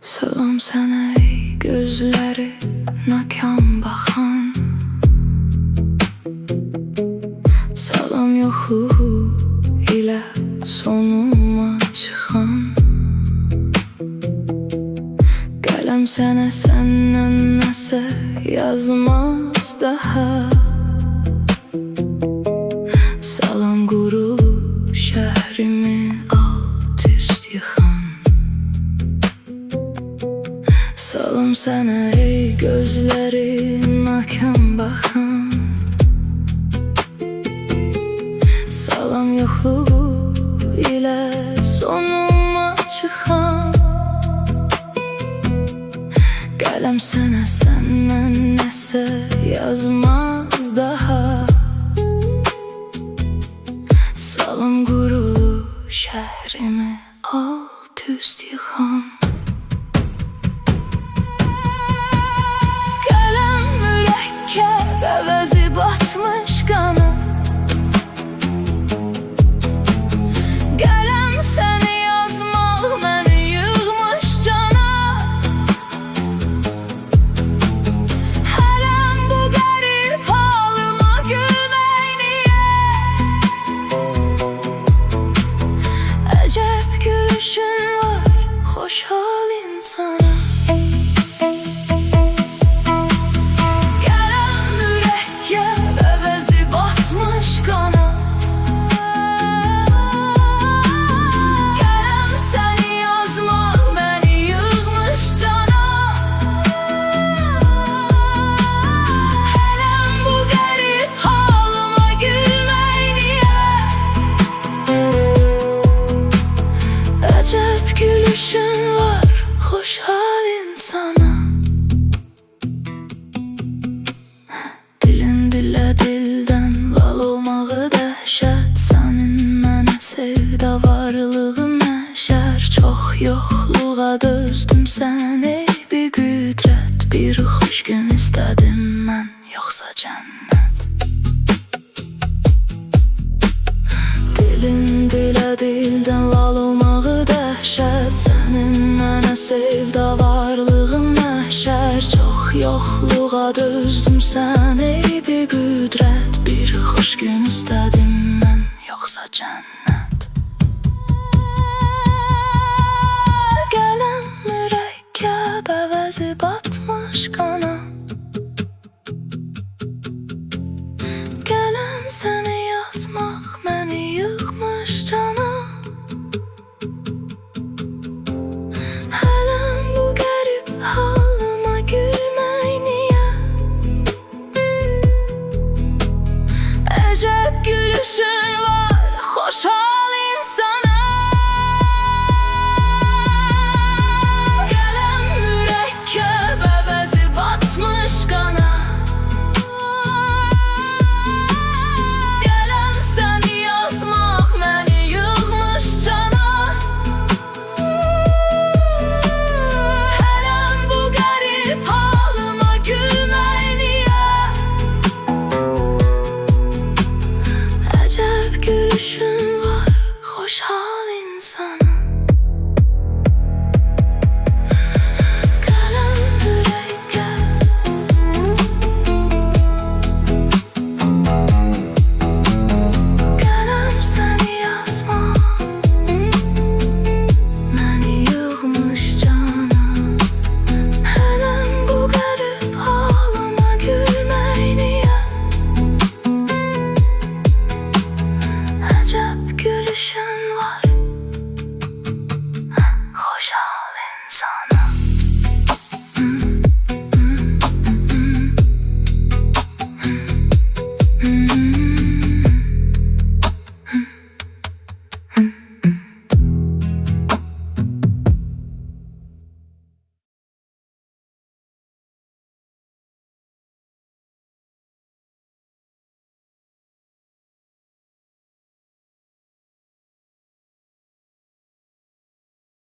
Salam sənə ey gözləri nakam baxan, salam yoxluğu ilə sonuma çıxan. Qələm sənə səndən nəsə yazmaz daha. Salam qurulu şəhrimi alt üst yıxan. Salam sənə ey gözləri nakam baxan, salam yoxluğu ilə sonuma çıxan. Qələm sənə səndən nəsə yazmaz daha. Salam qurulu şəhrimi alt üst yıxan. Əvəzi batmış qana, qələm səni yazmaq məni yığmış cana. Hələm bu qərib halıma gülmək niyə? Əcəb gülüşün var, xoş hal insana. Əcəb gülüşün var, xoş hal insana. Dilin dilə dildən lal olmağı dəhşət, sənin mənə sevda varlığın məşər. Çox yoxluğa dözdüm sən ey bir qüdrət, bir xoş gün istədim mən, yoxsa cənnət. Dilin dilə dildən lal olmağı dəhşət, sənin mənə sevda varlığın məhşər. Çox yoxluğa dözdüm sən ey bir qüdrət, bir xoş gün istədim mən, yoxsa cənnət. Qələm mürəkkəb əvəzi batmış qana, qələm səni yazmaq məni yığmış cana. Hələm bu qərib halıma gülmək niyə? Əcəb gülüşün var, xoş hal insana. Qələm mürəkkəb əvəzi batmış qana, qələm səni yazmaq məni yığmış cana. Hələm bu qərib halıma gülmək niyə? Əcəb gülüşün